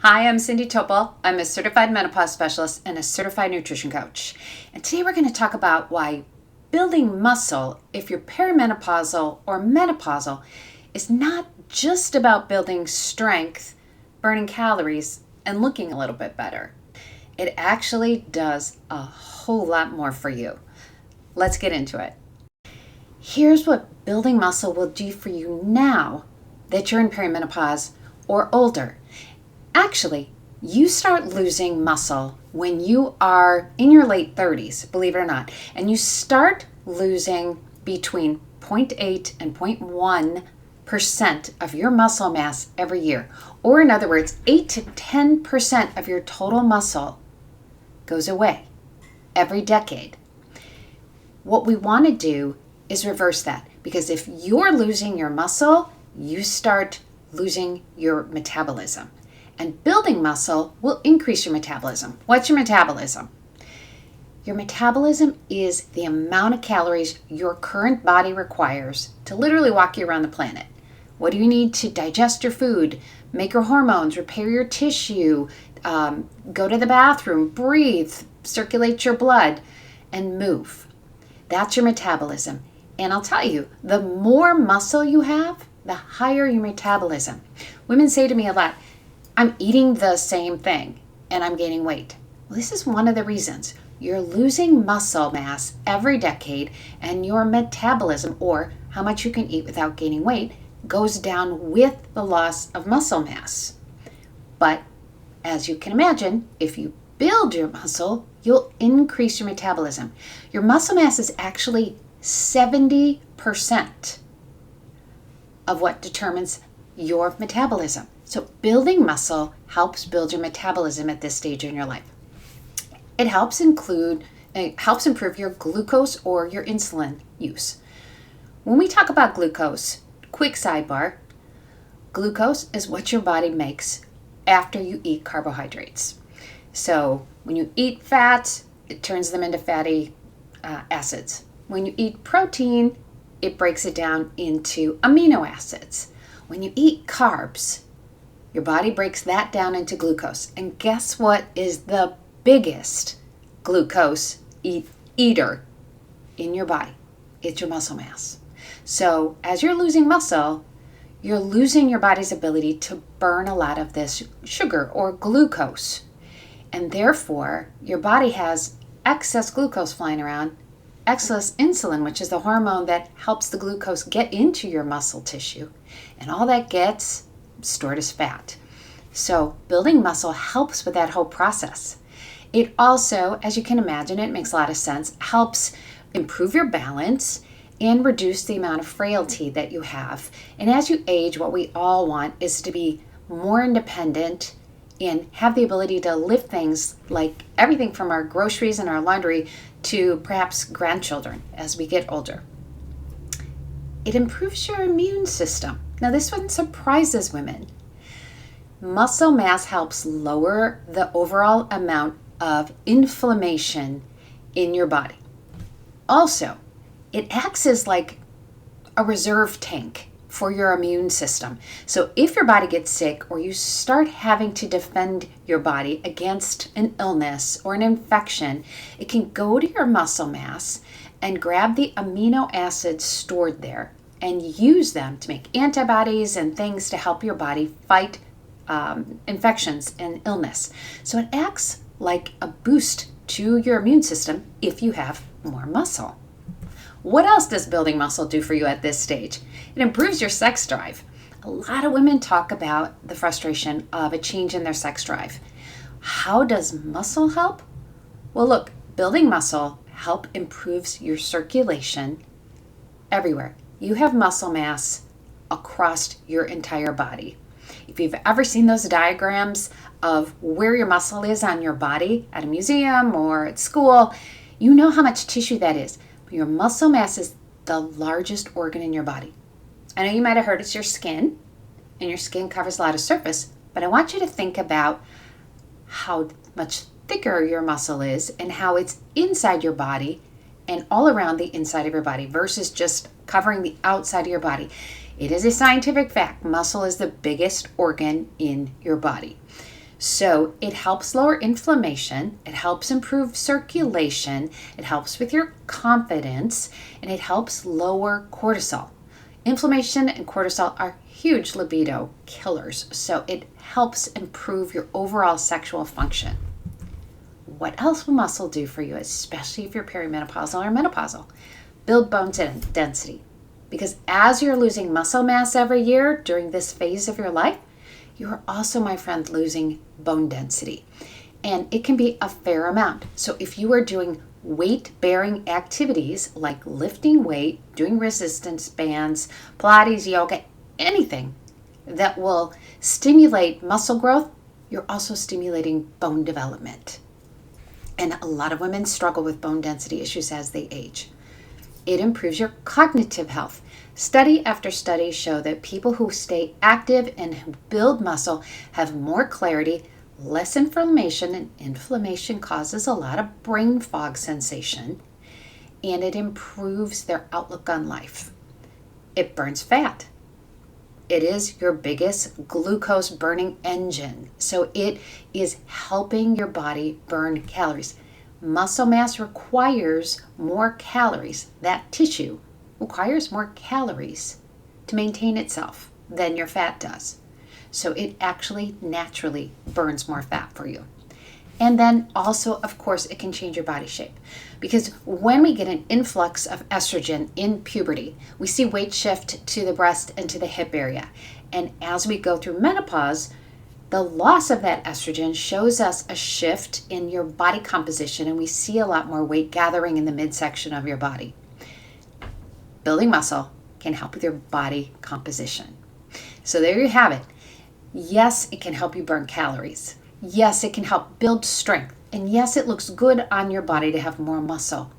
Hi, I'm Cindy Topol. I'm a certified menopause specialist and a certified nutrition coach. And today we're going to talk about why building muscle, if you're perimenopausal or menopausal, is not just about building strength, burning calories, and looking a little bit better. It actually does a whole lot more for you. Let's get into it. Here's what building muscle will do for you now that you're in perimenopause or older. Actually, you start losing muscle when you are in your late 30s, believe it or not, and you start losing between 0.8 and 0.1% of your muscle mass every year. Or in other words, 8 to 10% of your total muscle goes away every decade. What we want to do is reverse that, because if you're losing your muscle, you start losing your metabolism. And building muscle will increase your metabolism. What's your metabolism? Your metabolism is the amount of calories your current body requires to literally walk you around the planet. What do you need to digest your food, make your hormones, repair your tissue, go to the bathroom, breathe, circulate your blood, and move? That's your metabolism. And I'll tell you, the more muscle you have, the higher your metabolism. Women say to me a lot, I'm eating the same thing and I'm gaining weight. Well, this is one of the reasons. You're losing muscle mass every decade, and your metabolism, or how much you can eat without gaining weight, goes down with the loss of muscle mass. But as you can imagine, if you build your muscle, you'll increase your metabolism. Your muscle mass is actually 70% of what determines your metabolism. So building muscle helps build your metabolism at this stage in your life. It helps improve your glucose or your insulin use. When we talk about glucose, quick sidebar, glucose is what your body makes after you eat carbohydrates. So when you eat fat, it turns them into fatty acids. When you eat protein, it breaks it down into amino acids. When you eat carbs, your body breaks that down into glucose. And guess what is the biggest glucose eater in your body? It's your muscle mass. So as you're losing muscle, you're losing your body's ability to burn a lot of this sugar or glucose. And therefore, your body has excess glucose flying around, excess insulin, which is the hormone that helps the glucose get into your muscle tissue. And all that gets stored as fat. So building muscle helps with that whole process. It also, as you can imagine, it makes a lot of sense, helps improve your balance and reduce the amount of frailty that you have. And as you age, what we all want is to be more independent and have the ability to lift things like everything from our groceries and our laundry to perhaps grandchildren as we get older. It improves your immune system. Now, this one surprises women. Muscle mass helps lower the overall amount of inflammation in your body. Also, it acts as like a reserve tank for your immune system. So if your body gets sick or you start having to defend your body against an illness or an infection, it can go to your muscle mass and grab the amino acids stored there and use them to make antibodies and things to help your body fight infections and illness. So it acts like a boost to your immune system if you have more muscle. What else does building muscle do for you at this stage? It improves your sex drive. A lot of women talk about the frustration of a change in their sex drive. How does muscle help? Well, look, building muscle improves your circulation everywhere. You have muscle mass across your entire body. If you've ever seen those diagrams of where your muscle is on your body at a museum or at school, you know how much tissue that is. Your muscle mass is the largest organ in your body. I know you might have heard it's your skin, and your skin covers a lot of surface, but I want you to think about how much thicker your muscle is and how it's inside your body and all around the inside of your body versus just covering the outside of your body. It is a scientific fact. Muscle is the biggest organ in your body. So it helps lower inflammation, it helps improve circulation, it helps with your confidence, and it helps lower cortisol. Inflammation and cortisol are huge libido killers, so it helps improve your overall sexual function. What else will muscle do for you, especially if you're perimenopausal or menopausal? Build bone density. Because as you're losing muscle mass every year during this phase of your life, you're also, my friend, losing bone density. And it can be a fair amount. So if you are doing weight-bearing activities like lifting weight, doing resistance bands, Pilates, yoga, anything that will stimulate muscle growth, you're also stimulating bone development. And a lot of women struggle with bone density issues as they age. It improves your cognitive health. Study after study show that people who stay active and who build muscle have more clarity, less inflammation, and inflammation causes a lot of brain fog sensation, and it improves their outlook on life. It burns fat. It is your biggest glucose burning engine, so it is helping your body burn calories. Muscle mass requires more calories. That tissue requires more calories to maintain itself than your fat does. So it actually naturally burns more fat for you. And then also, of course, it can change your body shape. Because when we get an influx of estrogen in puberty, we see weight shift to the breast and to the hip area. And as we go through menopause, the loss of that estrogen shows us a shift in your body composition, and we see a lot more weight gathering in the midsection of your body. Building muscle can help with your body composition. So there you have it. Yes, it can help you burn calories. Yes, it can help build strength. And yes, it looks good on your body to have more muscle.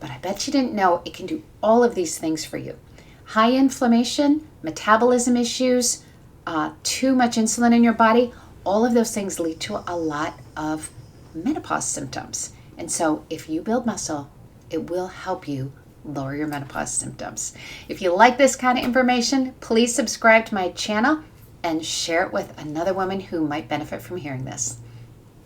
But I bet you didn't know it can do all of these things for you. High inflammation, metabolism issues, too much insulin in your body, all of those things lead to a lot of menopause symptoms. And so if you build muscle, it will help you lower your menopause symptoms. If you like this kind of information, please subscribe to my channel and share it with another woman who might benefit from hearing this.